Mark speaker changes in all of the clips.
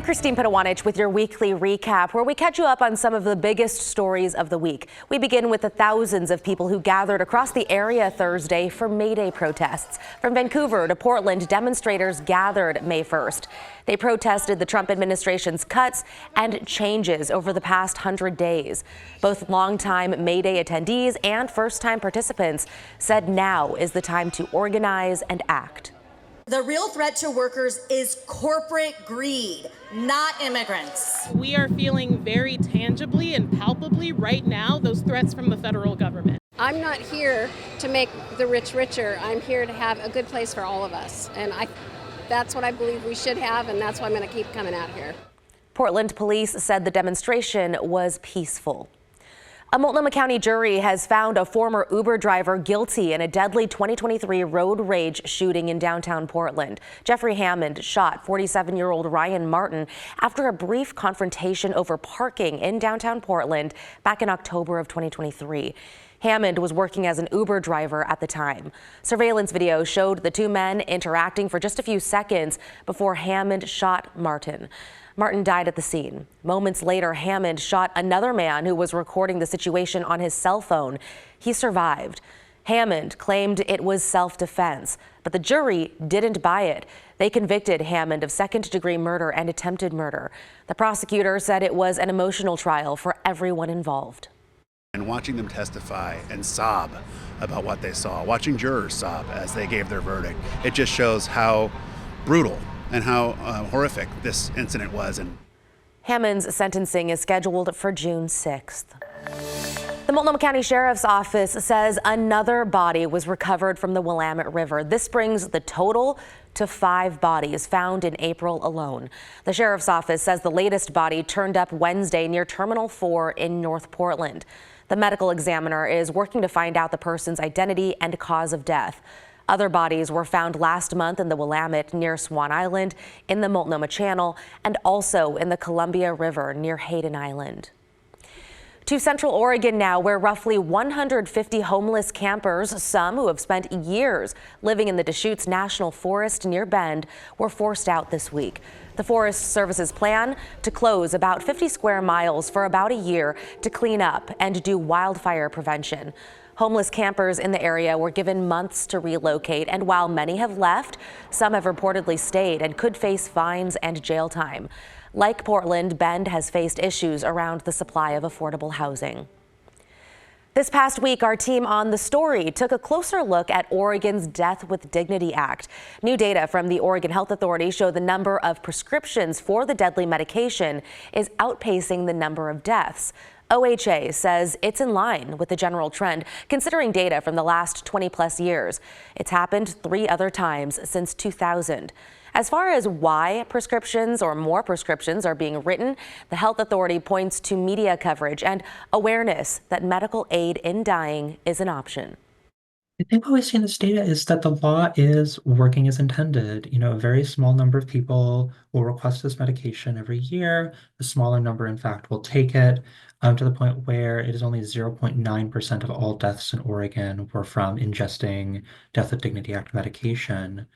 Speaker 1: Christine Pitawanich with your weekly recap, where we catch you up on some of the biggest stories of the week. We begin with the thousands of people who gathered across the area Thursday for May Day protests. From Vancouver to Portland, demonstrators gathered May 1st. They protested the Trump administration's cuts and changes over the past 100 days. Both longtime May Day attendees and first-time participants said now is the time to organize and act.
Speaker 2: The real threat to workers is corporate greed, not immigrants.
Speaker 3: We are feeling very tangibly and palpably right now those threats from the federal government.
Speaker 4: I'm not here to make the rich richer. I'm here to have a good place for all of us. And that's what I believe we should have, and that's why I'm going to keep coming out here.
Speaker 1: Portland police said the demonstration was peaceful. A Multnomah County jury has found a former Uber driver guilty in a deadly 2023 road rage shooting in downtown Portland. Jeffrey Hammond shot 47-year-old Ryan Martin after a brief confrontation over parking in downtown Portland back in October of 2023. Hammond was working as an Uber driver at the time. Surveillance video showed the two men interacting for just a few seconds before Hammond shot Martin. Martin died at the scene. Moments later, Hammond shot another man who was recording the situation on his cell phone. He survived. Hammond claimed it was self-defense, but the jury didn't buy it. They convicted Hammond of second-degree murder and attempted murder. The prosecutor said it was an emotional trial for everyone involved.
Speaker 5: And watching them testify and sob about what they saw, watching jurors sob as they gave their verdict, it just shows how brutal and how horrific this incident was. And
Speaker 1: Hammond's sentencing is scheduled for June 6th. The Multnomah County Sheriff's Office says another body was recovered from the Willamette River. This brings the total to 5 bodies found in April alone. The Sheriff's Office says the latest body turned up Wednesday near Terminal 4 in North Portland. The medical examiner is working to find out the person's identity and cause of death. Other bodies were found last month in the Willamette near Swan Island, in the Multnomah Channel, and also in the Columbia River near Hayden Island. To Central Oregon now, where roughly 150 homeless campers, some who have spent years living in the Deschutes National Forest near Bend, were forced out this week. The Forest Service's plan to close about 50 square miles for about a year to clean up and do wildfire prevention. Homeless campers in the area were given months to relocate, and while many have left, some have reportedly stayed and could face fines and jail time. Like Portland, Bend has faced issues around the supply of affordable housing. This past week, our team on The Story took a closer look at Oregon's Death with Dignity Act. New data from the Oregon Health Authority show the number of prescriptions for the deadly medication is outpacing the number of deaths. OHA says it's in line with the general trend, considering data from the last 20-plus years. It's happened 3 other times since 2000. As far as why prescriptions or more prescriptions are being written, the health authority points to media coverage and awareness that medical aid in dying is an option.
Speaker 6: I think what we see in this data is that the law is working as intended. A very small number of people will request this medication every year. A smaller number, in fact, will take it to the point where it is only 0.9% of all deaths in Oregon were from ingesting Death with Dignity Act medication.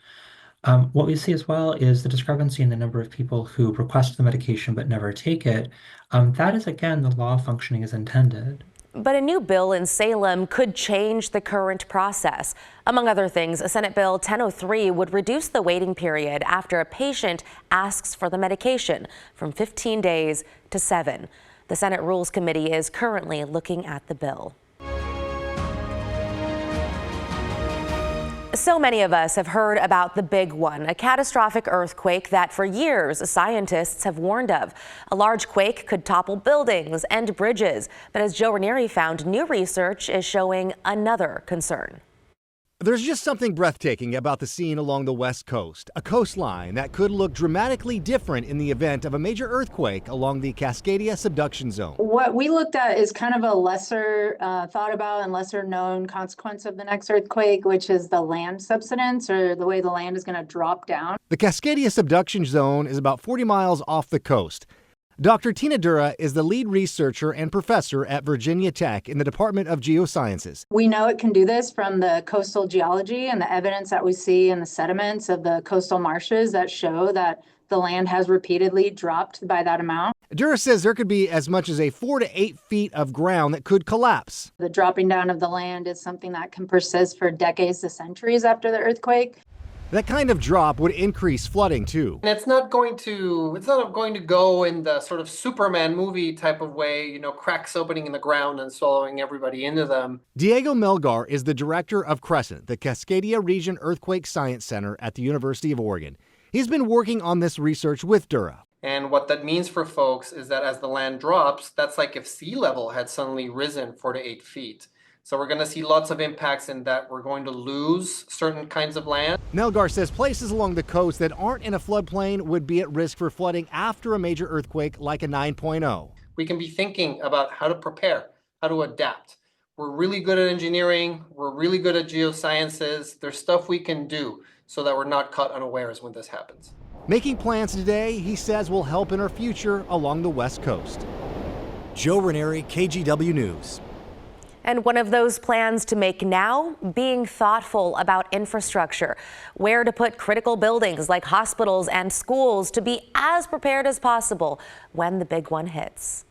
Speaker 6: What we see as well is the discrepancy in the number of people who request the medication but never take it. That is, again, the law functioning as intended.
Speaker 1: But a new bill in Salem could change the current process. Among other things, Senate Bill 1003 would reduce the waiting period after a patient asks for the medication from 15 days to 7. The Senate Rules Committee is currently looking at the bill. So many of us have heard about the big one, a catastrophic earthquake that for years scientists have warned of. A large quake could topple buildings and bridges, but as Joe Ranieri found, new research is showing another concern.
Speaker 7: There's just something breathtaking about the scene along the West Coast, a coastline that could look dramatically different in the event of a major earthquake along the Cascadia subduction zone.
Speaker 8: What we looked at is kind of a lesser thought about and lesser known consequence of the next earthquake, which is the land subsidence, or the way the land is going to drop down.
Speaker 7: The Cascadia subduction zone is about 40 miles off the coast. Dr. Tina Dura is the lead researcher and professor at Virginia Tech in the Department of Geosciences.
Speaker 8: We know it can do this from the coastal geology and the evidence that we see in the sediments of the coastal marshes that show that The land has repeatedly dropped by that amount.
Speaker 7: Dura says there could be as much as 4 to 8 feet of ground that could collapse.
Speaker 8: The dropping down of the land is something that can persist for decades to centuries after the earthquake.
Speaker 7: That kind of drop would increase flooding too.
Speaker 9: And it's not going to go in the sort of Superman movie type of way, cracks opening in the ground and swallowing everybody into them.
Speaker 7: Diego Melgar is the director of Crescent, the Cascadia Region Earthquake Science Center at the University of Oregon. He's been working on this research with Dura.
Speaker 9: And what that means for folks is that as the land drops, that's like if sea level had suddenly risen 4 to 8 feet. So we're going to see lots of impacts in that we're going to lose certain kinds of land.
Speaker 7: Melgar says places along the coast that aren't in a floodplain would be at risk for flooding after a major earthquake like a 9.0.
Speaker 9: We can be thinking about how to prepare, how to adapt. We're really good at engineering. We're really good at geosciences. There's stuff we can do so that we're not caught unawares when this happens.
Speaker 7: Making plans today, he says, will help in our future along the West Coast. Joe Ranieri, KGW News.
Speaker 1: And one of those plans to make now, being thoughtful about infrastructure, where to put critical buildings like hospitals and schools to be as prepared as possible when the big one hits.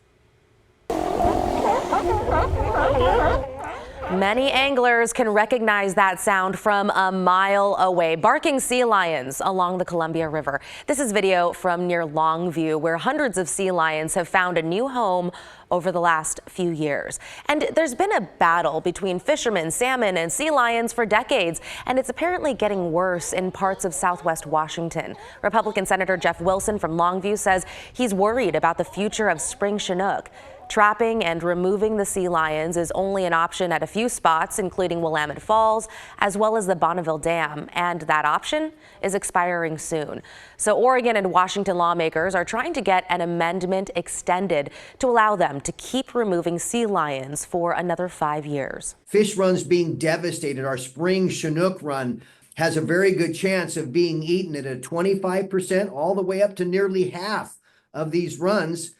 Speaker 1: Many anglers can recognize that sound from a mile away, barking sea lions along the Columbia River. This is video from near Longview, where hundreds of sea lions have found a new home over the last few years. And there's been a battle between fishermen, salmon, and sea lions for decades, and it's apparently getting worse in parts of Southwest Washington. Republican Senator Jeff Wilson from Longview says he's worried about the future of spring Chinook. Trapping and removing the sea lions is only an option at a few spots, including Willamette Falls, as well as the Bonneville Dam, and that option is expiring soon. So Oregon and Washington lawmakers are trying to get an amendment extended to allow them to keep removing sea lions for another 5 years.
Speaker 10: Fish runs being devastated. Our spring Chinook run has a very good chance of being eaten at a 25%, all the way up to nearly half of these runs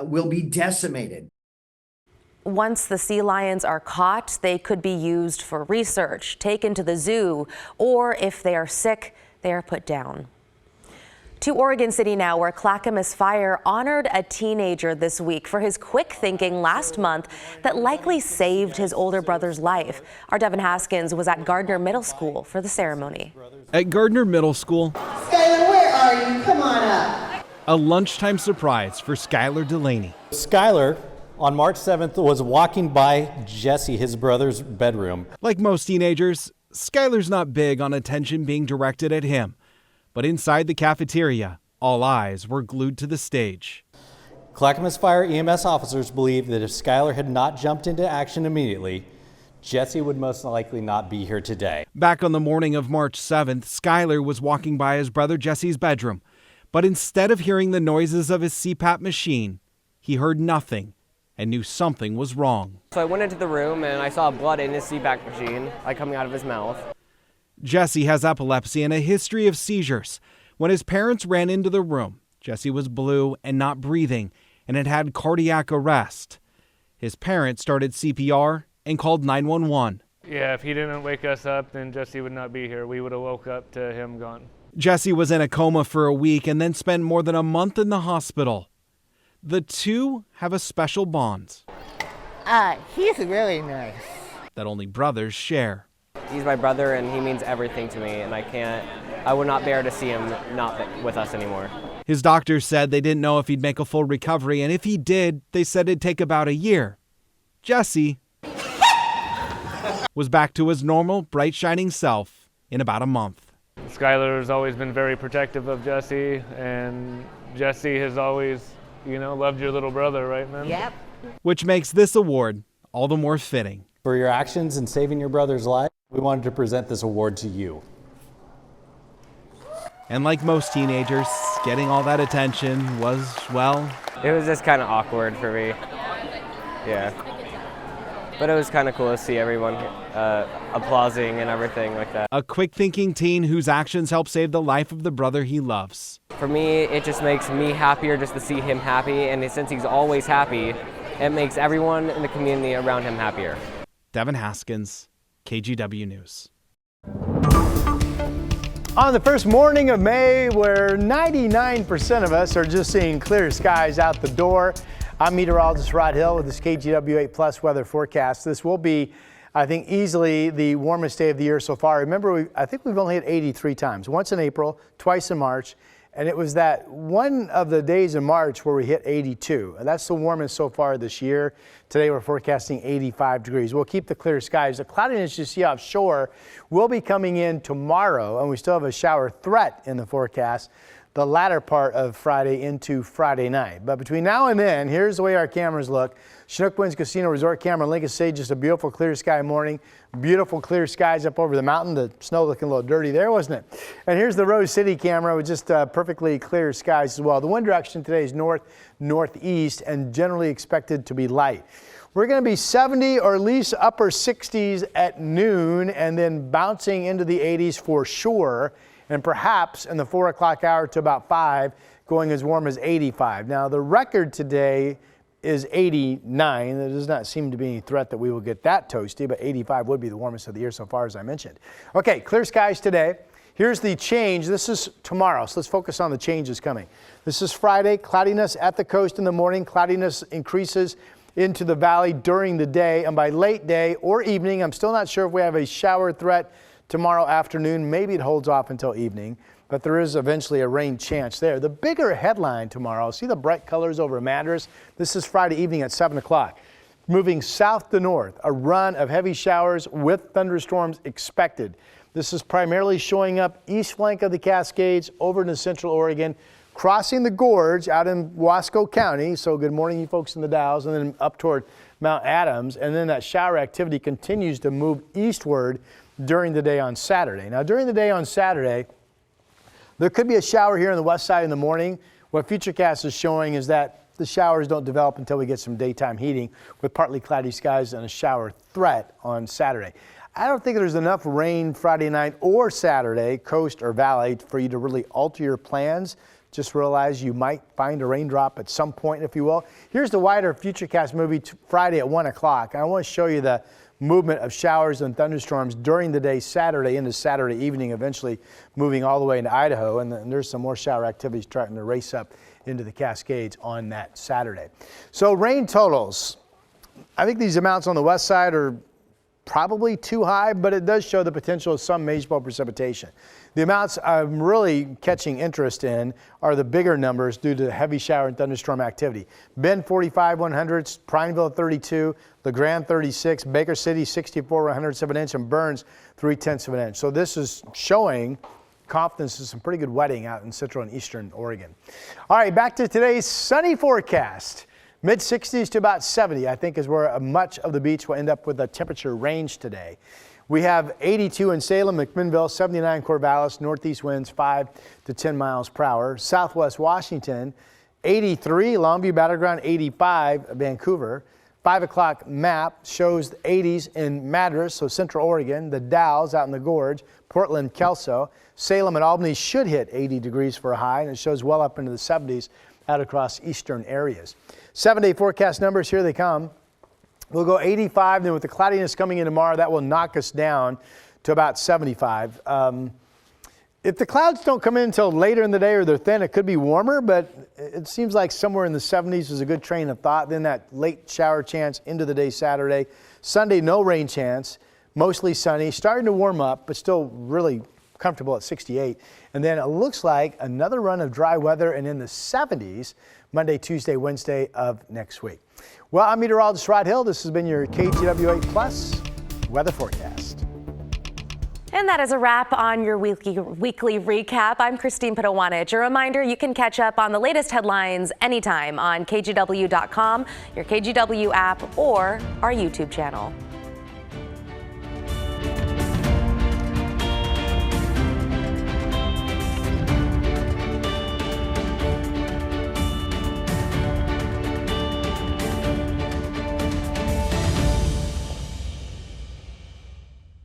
Speaker 10: will be decimated.
Speaker 1: Once the sea lions are caught, they could be used for research, taken to the zoo, or if they are sick, they are put down. To Oregon City now, where Clackamas Fire honored a teenager this week for his quick thinking last month that likely saved his older brother's life. Our Devin Haskins was at Gardner Middle School for the ceremony.
Speaker 11: At Gardner Middle School,
Speaker 12: Skylar, where are you? Come on up.
Speaker 11: A lunchtime surprise for Skylar Delaney.
Speaker 13: Skylar, on March 7th, was walking by Jesse, his brother's bedroom.
Speaker 11: Like most teenagers, Skylar's not big on attention being directed at him. But inside the cafeteria, all eyes were glued to the stage.
Speaker 13: Clackamas Fire EMS officers believe that if Skylar had not jumped into action immediately, Jesse would most likely not be here today.
Speaker 11: Back on the morning of March 7th, Skylar was walking by his brother Jesse's bedroom. But instead of hearing the noises of his CPAP machine, he heard nothing and knew something was wrong.
Speaker 14: So I went into the room and I saw blood in his CPAP machine, coming out of his mouth.
Speaker 11: Jesse has epilepsy and a history of seizures. When his parents ran into the room, Jesse was blue and not breathing and had had cardiac arrest. His parents started CPR and called 911.
Speaker 15: Yeah, if he didn't wake us up, then Jesse would not be here. We would have woke up to him gone.
Speaker 11: Jesse was in a coma for a week and then spent more than a month in the hospital. The two have a special bond.
Speaker 12: He's really nice.
Speaker 11: That only brothers share.
Speaker 14: He's my brother and he means everything to me, and I would not bear to see him not with us anymore.
Speaker 11: His doctors said they didn't know if he'd make a full recovery, and if he did, they said it'd take about a year. Jesse was back to his normal, bright, shining self in about a month.
Speaker 15: Skylar has always been very protective of Jesse, and Jesse has always, loved your little brother, right, man?
Speaker 12: Yep.
Speaker 11: Which makes this award all the more fitting.
Speaker 13: For your actions in saving your brother's life, we wanted to present this award to you.
Speaker 11: And like most teenagers, getting all that attention was, well...
Speaker 14: It was just kind of awkward for me. Yeah. But it was kind of cool to see everyone applauding and everything like that.
Speaker 11: A quick-thinking teen whose actions help save the life of the brother he loves.
Speaker 14: For me, it just makes me happier just to see him happy, and since he's always happy, it makes everyone in the community around him happier.
Speaker 11: Devin Haskins, KGW News.
Speaker 16: On the first morning of May, where 99% of us are just seeing clear skies out the door, I'm meteorologist Rod Hill with this KGW 8 Plus weather forecast. This will be, I think, easily the warmest day of the year so far. Remember, I think we've only hit 83 times, once in April, twice in March, and it was that one of the days in March where we hit 82. And that's the warmest so far this year. Today we're forecasting 85 degrees. We'll keep the clear skies. The cloudiness you see offshore will be coming in tomorrow, and we still have a shower threat in the forecast the latter part of Friday into Friday night. But between now and then, here's the way our cameras look. Chinook Winds Casino Resort camera in Lincoln State, just a beautiful clear sky morning. Beautiful clear skies up over the mountain. The snow looking a little dirty there, wasn't it? And here's the Rose City camera with just perfectly clear skies as well. The wind direction today is north-northeast and generally expected to be light. We're going to be 70 or at least upper 60s at noon and then bouncing into the 80s for sure. And perhaps in the 4 o'clock hour to about 5, going as warm as 85. Now, the record today is 89. There does not seem to be any threat that we will get that toasty, but 85 would be the warmest of the year so far, as I mentioned. Okay, clear skies today. Here's the change. This is tomorrow, so let's focus on the changes coming. This is Friday. Cloudiness at the coast in the morning. Cloudiness increases into the valley during the day, and by late day or evening, I'm still not sure if we have a shower threat tomorrow afternoon. Maybe it holds off until evening, but there is eventually a rain chance there. The bigger headline tomorrow, see the bright colors over Madras? This is Friday evening at 7 o'clock. Moving south to north, a run of heavy showers with thunderstorms expected. This is primarily showing up east flank of the Cascades over into central Oregon, crossing the gorge out in Wasco County. So good morning, you folks in the Dalles, and then up toward Mount Adams. And then that shower activity continues to move eastward during the day on Saturday. Now, during the day on Saturday, there could be a shower here on the west side in the morning. What Futurecast is showing is that the showers don't develop until we get some daytime heating with partly cloudy skies and a shower threat on Saturday. I don't think there's enough rain Friday night or Saturday, coast or valley, for you to really alter your plans. Just realize you might find a raindrop at some point, if you will. Here's the wider Futurecast movie Friday at 1 o'clock. I want to show you the movement of showers and thunderstorms during the day Saturday into Saturday evening, eventually moving all the way into Idaho. And there's some more shower activities starting to race up into the Cascades on that Saturday. So rain totals. I think these amounts on the west side are probably too high, but it does show the potential of some measurable precipitation. The amounts I'm really catching interest in are the bigger numbers due to heavy shower and thunderstorm activity. Bend 45 100ths, Prineville 32, LeGrand 36, Baker City 64 100ths of an inch, and Burns 3/10 of an inch. So this is showing confidence in some pretty good wetting out in central and eastern Oregon. All right, back to today's sunny forecast. Mid-60s to about 70, I think, is where much of the beach will end up with a temperature range today. We have 82 in Salem, McMinnville, 79 Corvallis, northeast winds 5 to 10 miles per hour. Southwest Washington, 83, Longview Battleground, 85, Vancouver. 5 o'clock map shows the 80s in Madras, so central Oregon, the Dalles out in the gorge, Portland, Kelso. Salem and Albany should hit 80 degrees for a high, and it shows well up into the 70s out across eastern areas. 7-day forecast numbers, here they come. We'll go 85, then with the cloudiness coming in tomorrow, that will knock us down to about 75. If the clouds don't come in until later in the day or they're thin, it could be warmer, but it seems like somewhere in the 70s is a good train of thought. Then that late shower chance into the day Saturday. Sunday, no rain chance, mostly sunny, starting to warm up, but still really comfortable at 68. And then it looks like another run of dry weather and in the 70s Monday, Tuesday, Wednesday of next week. Well, I'm meteorologist Rod Hill. This has been your KGW 8 Plus weather forecast.
Speaker 1: And that is a wrap on your weekly recap. I'm Christine Padawanich. A reminder, you can catch up on the latest headlines anytime on KGW.com, your KGW app, or our YouTube channel.